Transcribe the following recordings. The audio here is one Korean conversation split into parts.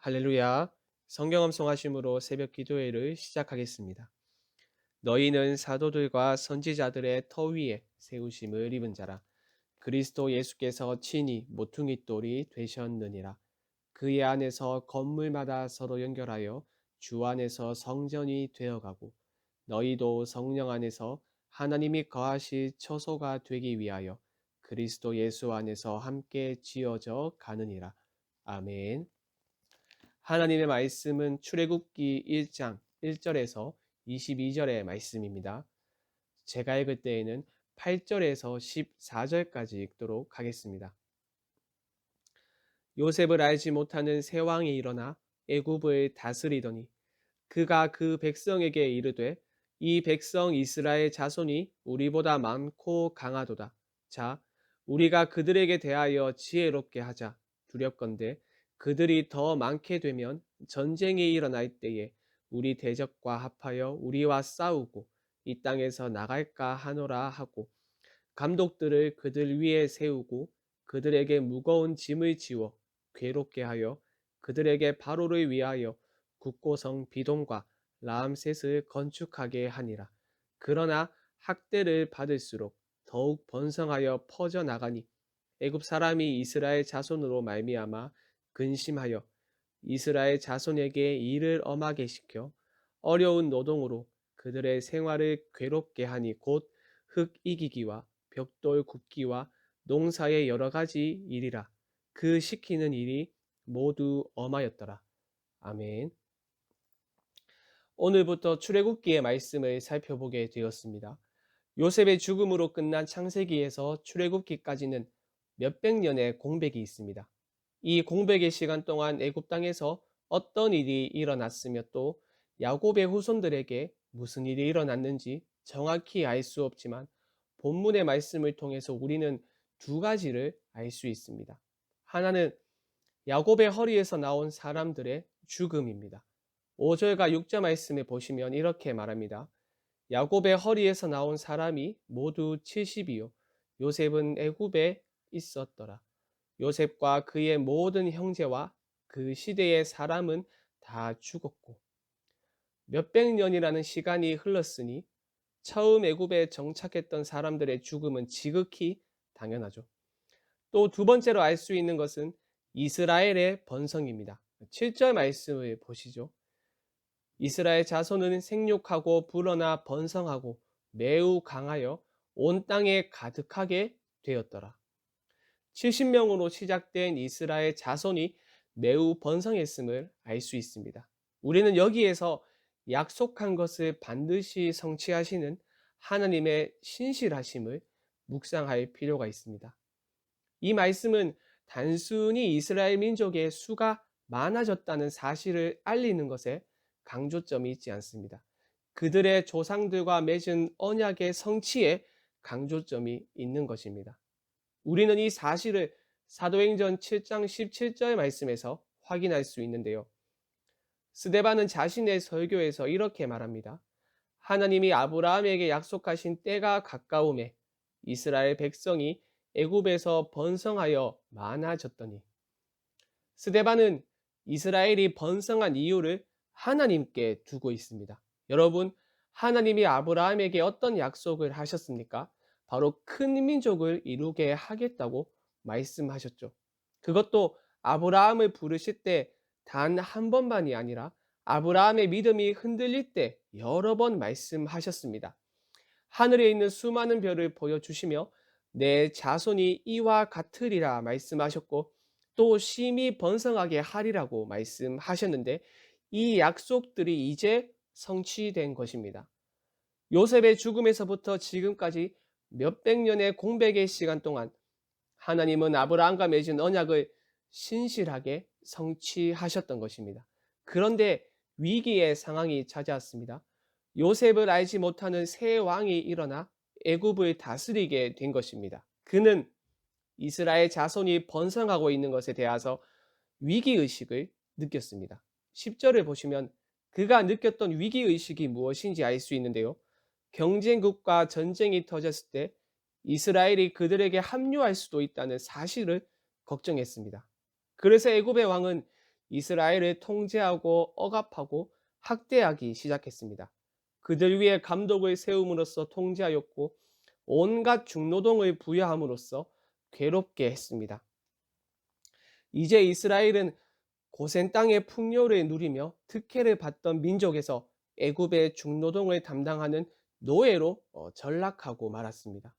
할렐루야. 성경 암송하심으로 새벽 기도회를 시작하겠습니다. 너희는 사도들과 선지자들의 터 위에 세우심을 입은 자라. 그리스도 예수께서 친히 모퉁이 돌이 되셨느니라. 그의 안에서 건물마다 서로 연결하여 주 안에서 성전이 되어가고 너희도 성령 안에서 하나님이 거하실 처소가 되기 위하여 그리스도 예수 안에서 함께 지어져 가느니라. 아멘. 하나님의 말씀은 출애굽기 1장 1절에서 22절의 말씀입니다. 제가 읽을 때에는 8절에서 14절까지 읽도록 하겠습니다. 요셉을 알지 못하는 새 왕이 일어나 애굽을 다스리더니 그가 그 백성에게 이르되 이 백성 이스라엘 자손이 우리보다 많고 강하도다. 자, 우리가 그들에게 대하여 지혜롭게 하자. 두렵건대 그들이 더 많게 되면 전쟁이 일어날 때에 우리 대적과 합하여 우리와 싸우고 이 땅에서 나갈까 하노라 하고 감독들을 그들 위에 세우고 그들에게 무거운 짐을 지워 괴롭게 하여 그들에게 바로를 위하여 국고성 비돔과 라암셋을 건축하게 하니라. 그러나 학대를 받을수록 더욱 번성하여 퍼져 나가니 애굽 사람이 이스라엘 자손으로 말미암아 근심하여 이스라엘 자손에게 일을 엄하게 시켜 어려운 노동으로 그들의 생활을 괴롭게 하니 곧 흙 이기기와 벽돌 굽기와 농사의 여러 가지 일이라. 그 시키는 일이 모두 엄하였더라. 아멘. 오늘부터 출애굽기의 말씀을 살펴보게 되었습니다. 요셉의 죽음으로 끝난 창세기에서 출애굽기까지는 몇백 년의 공백이 있습니다. 이 공백의 시간 동안 애굽 땅에서 어떤 일이 일어났으며 또 야곱의 후손들에게 무슨 일이 일어났는지 정확히 알 수 없지만 본문의 말씀을 통해서 우리는 두 가지를 알 수 있습니다. 하나는 야곱의 허리에서 나온 사람들의 죽음입니다. 5절과 6절 말씀에 보시면 이렇게 말합니다. 야곱의 허리에서 나온 사람이 모두 70이요. 요셉은 애굽에 있었더라. 요셉과 그의 모든 형제와 그 시대의 사람은 다 죽었고 몇백 년이라는 시간이 흘렀으니 처음 애굽에 정착했던 사람들의 죽음은 지극히 당연하죠. 또 두 번째로 알 수 있는 것은 이스라엘의 번성입니다. 7절 말씀을 보시죠. 이스라엘 자손은 생육하고 불어나 번성하고 매우 강하여 온 땅에 가득하게 되었더라. 70명으로 시작된 이스라엘 자손이 매우 번성했음을 알 수 있습니다. 우리는 여기에서 약속한 것을 반드시 성취하시는 하나님의 신실하심을 묵상할 필요가 있습니다. 이 말씀은 단순히 이스라엘 민족의 수가 많아졌다는 사실을 알리는 것에 강조점이 있지 않습니다. 그들의 조상들과 맺은 언약의 성취에 강조점이 있는 것입니다. 우리는 이 사실을 사도행전 7장 17절 말씀에서 확인할 수 있는데요. 스데반은 자신의 설교에서 이렇게 말합니다. 하나님이 아브라함에게 약속하신 때가 가까움에 이스라엘 백성이 애굽에서 번성하여 많아졌더니. 스데반은 이스라엘이 번성한 이유를 하나님께 두고 있습니다. 여러분, 하나님이 아브라함에게 어떤 약속을 하셨습니까? 바로 큰 민족을 이루게 하겠다고 말씀하셨죠. 그것도 아브라함을 부르실 때 단 한 번만이 아니라 아브라함의 믿음이 흔들릴 때 여러 번 말씀하셨습니다. 하늘에 있는 수많은 별을 보여주시며 내 자손이 이와 같으리라 말씀하셨고 또 심히 번성하게 하리라고 말씀하셨는데 이 약속들이 이제 성취된 것입니다. 요셉의 죽음에서부터 지금까지 몇백 년의 공백의 시간 동안 하나님은 아브라함과 맺은 언약을 신실하게 성취하셨던 것입니다. 그런데 위기의 상황이 찾아왔습니다. 요셉을 알지 못하는 새 왕이 일어나 애굽을 다스리게 된 것입니다. 그는 이스라엘 자손이 번성하고 있는 것에 대해서 위기의식을 느꼈습니다. 10절을 보시면 그가 느꼈던 위기의식이 무엇인지 알 수 있는데요. 경쟁국과 전쟁이 터졌을 때 이스라엘이 그들에게 합류할 수도 있다는 사실을 걱정했습니다. 그래서 애굽의 왕은 이스라엘을 통제하고 억압하고 학대하기 시작했습니다. 그들 위에 감독을 세움으로써 통제하였고 온갖 중노동을 부여함으로써 괴롭게 했습니다. 이제 이스라엘은 고센 땅의 풍요를 누리며 특혜를 받던 민족에서 애굽의 중노동을 담당하는 노예로 전락하고 말았습니다.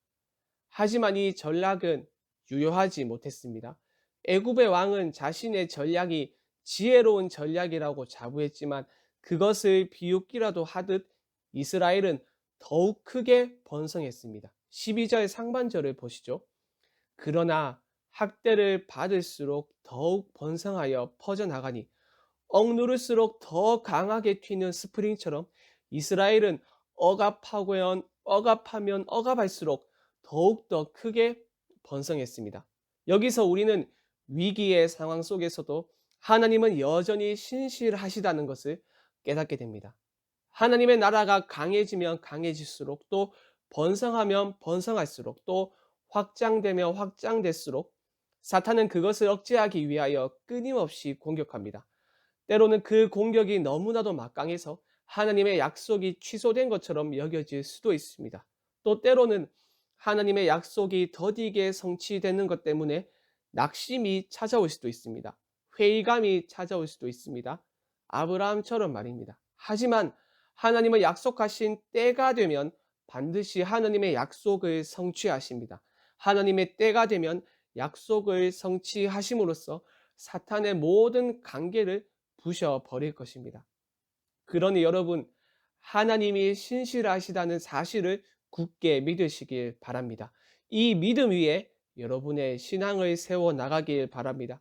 하지만 이 전락은 유효하지 못했습니다. 애굽의 왕은 자신의 전략이 지혜로운 전략이라고 자부했지만 그것을 비웃기라도 하듯 이스라엘은 더욱 크게 번성했습니다. 12절 상반절을 보시죠. 그러나 학대를 받을수록 더욱 번성하여 퍼져나가니 억누를수록 더 강하게 튀는 스프링처럼 이스라엘은 억압하면 억압할수록 더욱더 크게 번성했습니다. 여기서 우리는 위기의 상황 속에서도 하나님은 여전히 신실하시다는 것을 깨닫게 됩니다. 하나님의 나라가 강해지면 강해질수록 또 번성하면 번성할수록 또 확장되면 확장될수록 사탄은 그것을 억제하기 위하여 끊임없이 공격합니다. 때로는 그 공격이 너무나도 막강해서 하나님의 약속이 취소된 것처럼 여겨질 수도 있습니다. 또 때로는 하나님의 약속이 더디게 성취되는 것 때문에 낙심이 찾아올 수도 있습니다. 회의감이 찾아올 수도 있습니다. 아브라함처럼 말입니다. 하지만 하나님의 약속하신 때가 되면 반드시 하나님의 약속을 성취하십니다. 하나님의 때가 되면 약속을 성취하심으로써 사탄의 모든 관계를 부셔버릴 것입니다. 그러니 여러분, 하나님이 신실하시다는 사실을 굳게 믿으시길 바랍니다. 이 믿음 위에 여러분의 신앙을 세워 나가길 바랍니다.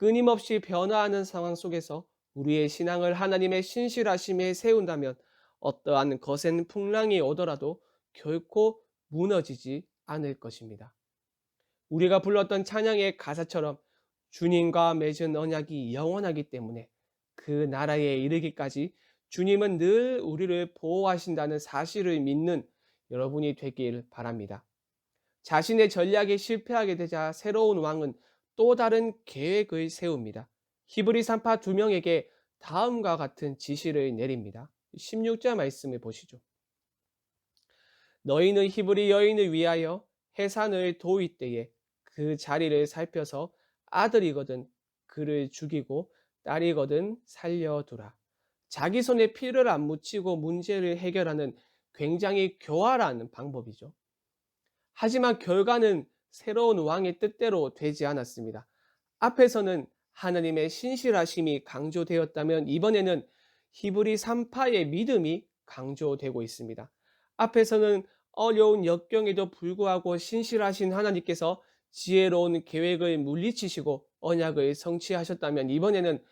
끊임없이 변화하는 상황 속에서 우리의 신앙을 하나님의 신실하심에 세운다면 어떠한 거센 풍랑이 오더라도 결코 무너지지 않을 것입니다. 우리가 불렀던 찬양의 가사처럼 주님과 맺은 언약이 영원하기 때문에 그 나라에 이르기까지 주님은 늘 우리를 보호하신다는 사실을 믿는 여러분이 되길 바랍니다. 자신의 전략에 실패하게 되자 새로운 왕은 또 다른 계획을 세웁니다. 히브리 산파 2명에게 다음과 같은 지시를 내립니다. 16절 말씀을 보시죠. 너희는 히브리 여인을 위하여 해산을 도울 때에 그 자리를 살펴서 아들이거든 그를 죽이고 딸이거든 살려두라. 자기 손에 피를 안 묻히고 문제를 해결하는 굉장히 교활한 방법이죠. 하지만 결과는 새로운 왕의 뜻대로 되지 않았습니다. 앞에서는 하나님의 신실하심이 강조되었다면 이번에는 히브리 산파의 믿음이 강조되고 있습니다. 앞에서는 어려운 역경에도 불구하고 신실하신 하나님께서 지혜로운 계획을 물리치시고 언약을 성취하셨다면 이번에는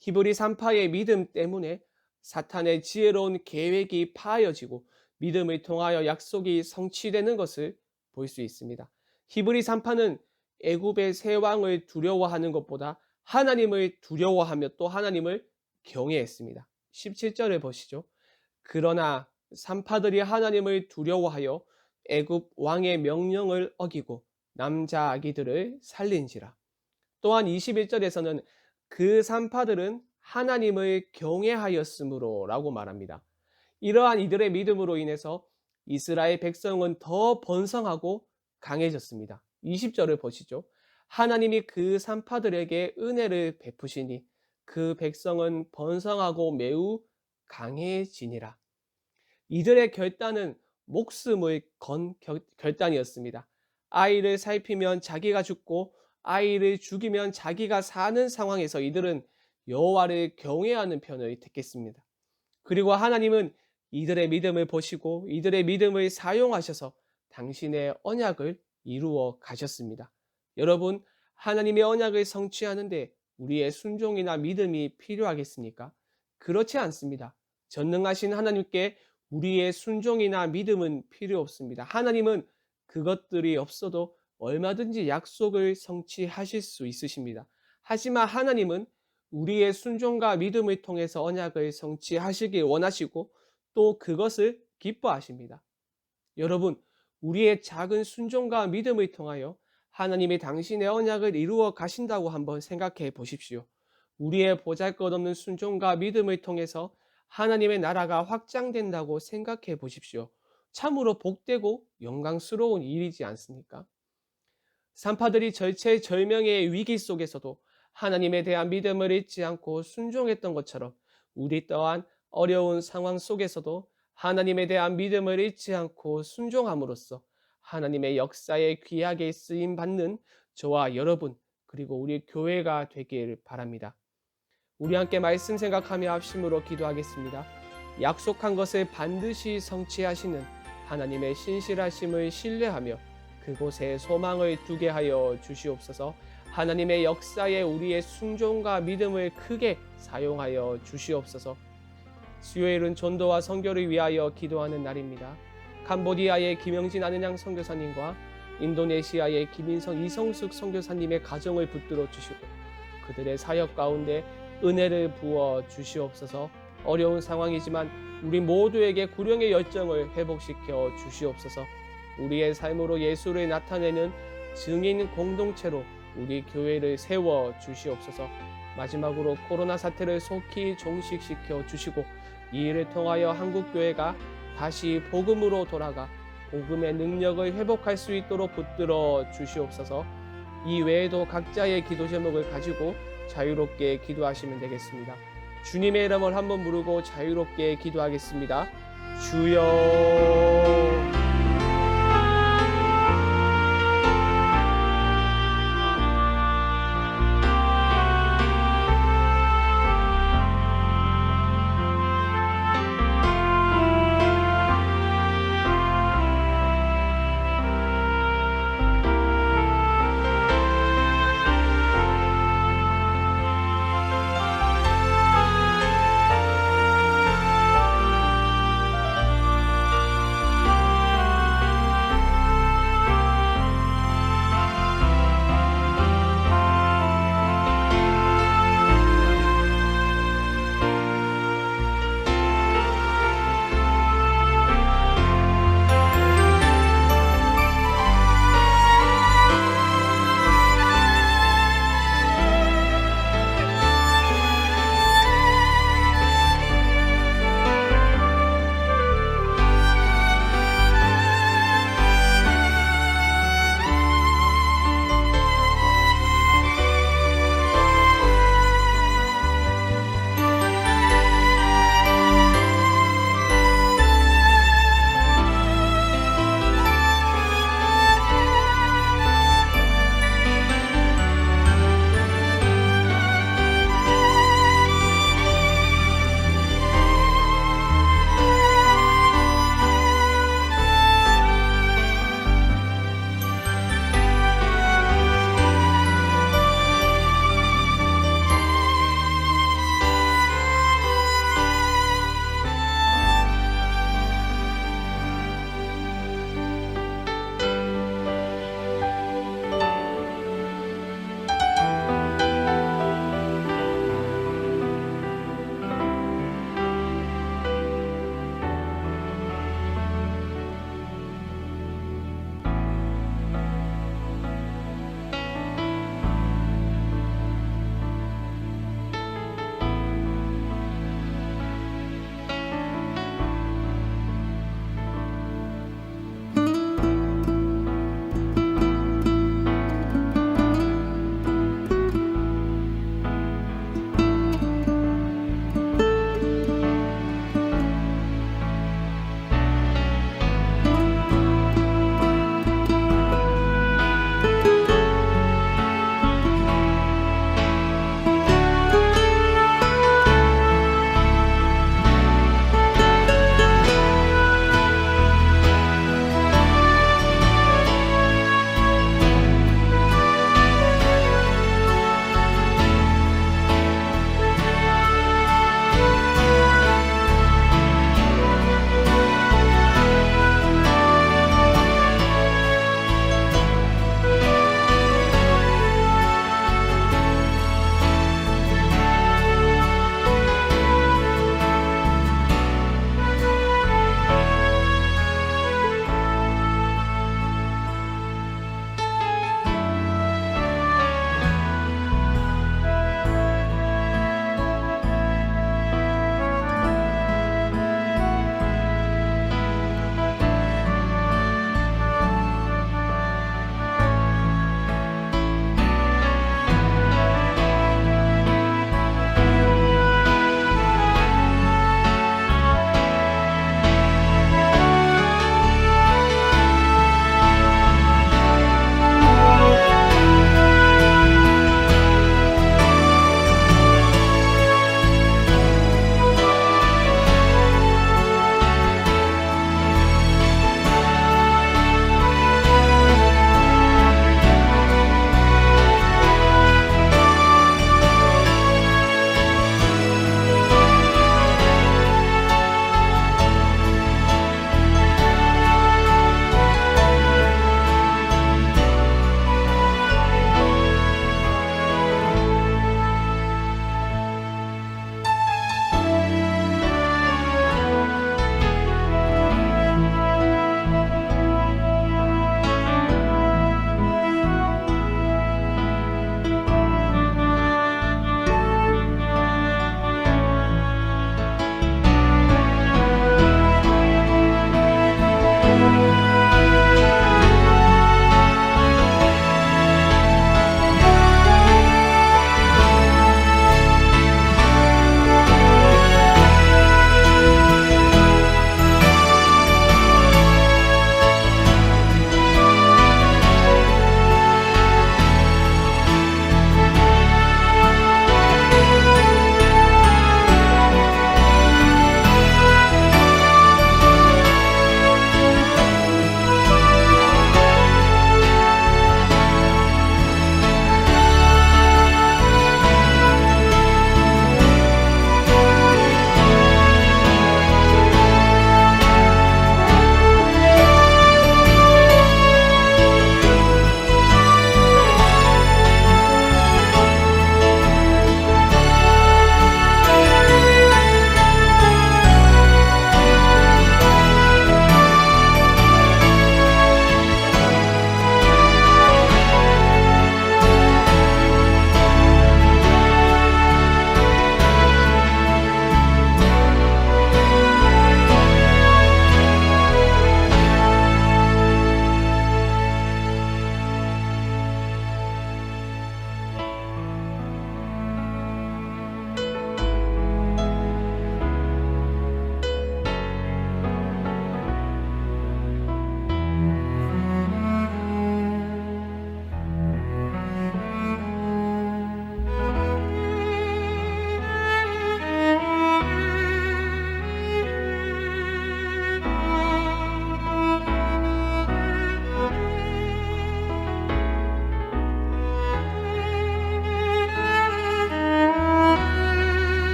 히브리 산파의 믿음 때문에 사탄의 지혜로운 계획이 파여지고 믿음을 통하여 약속이 성취되는 것을 볼 수 있습니다. 히브리 산파는 애굽의 새 왕을 두려워하는 것보다 하나님을 두려워하며 또 하나님을 경외했습니다. 17절을 보시죠. 그러나 산파들이 하나님을 두려워하여 애굽 왕의 명령을 어기고 남자 아기들을 살린지라. 또한 21절에서는 그 산파들은 하나님을 경외하였으므로 라고 말합니다. 이러한 이들의 믿음으로 인해서 이스라엘 백성은 더 번성하고 강해졌습니다. 20절을 보시죠. 하나님이 그 산파들에게 은혜를 베푸시니 그 백성은 번성하고 매우 강해지니라. 이들의 결단은 목숨을 건 결단이었습니다. 아이를 살피면 자기가 죽고 아이를 죽이면 자기가 사는 상황에서 이들은 여호와를 경외하는 편을 택했습니다. 그리고 하나님은 이들의 믿음을 보시고 이들의 믿음을 사용하셔서 당신의 언약을 이루어 가셨습니다. 여러분, 하나님의 언약을 성취하는데 우리의 순종이나 믿음이 필요하겠습니까? 그렇지 않습니다. 전능하신 하나님께 우리의 순종이나 믿음은 필요 없습니다. 하나님은 그것들이 없어도 얼마든지 약속을 성취하실 수 있으십니다. 하지만 하나님은 우리의 순종과 믿음을 통해서 언약을 성취하시길 원하시고 또 그것을 기뻐하십니다. 여러분, 우리의 작은 순종과 믿음을 통하여 하나님이 당신의 언약을 이루어 가신다고 한번 생각해 보십시오. 우리의 보잘것없는 순종과 믿음을 통해서 하나님의 나라가 확장된다고 생각해 보십시오. 참으로 복되고 영광스러운 일이지 않습니까? 산파들이 절체절명의 위기 속에서도 하나님에 대한 믿음을 잊지 않고 순종했던 것처럼 우리 또한 어려운 상황 속에서도 하나님에 대한 믿음을 잊지 않고 순종함으로써 하나님의 역사에 귀하게 쓰임 받는 저와 여러분 그리고 우리 교회가 되길 바랍니다. 우리 함께 말씀 생각하며 합심으로 기도하겠습니다. 약속한 것을 반드시 성취하시는 하나님의 신실하심을 신뢰하며 그곳에 소망을 두게 하여 주시옵소서. 하나님의 역사에 우리의 순종과 믿음을 크게 사용하여 주시옵소서. 수요일은 전도와 선교를 위하여 기도하는 날입니다. 캄보디아의 김영진 아는양 선교사님과 인도네시아의 김인성 이성숙 선교사님의 가정을 붙들어 주시고 그들의 사역 가운데 은혜를 부어 주시옵소서. 어려운 상황이지만 우리 모두에게 구령의 열정을 회복시켜 주시옵소서. 우리의 삶으로 예수를 나타내는 증인 공동체로 우리 교회를 세워 주시옵소서. 마지막으로 코로나 사태를 속히 종식시켜 주시고 이 일을 통하여 한국교회가 다시 복음으로 돌아가 복음의 능력을 회복할 수 있도록 붙들어 주시옵소서. 이 외에도 각자의 기도 제목을 가지고 자유롭게 기도하시면 되겠습니다. 주님의 이름을 한번 부르고 자유롭게 기도하겠습니다. 주여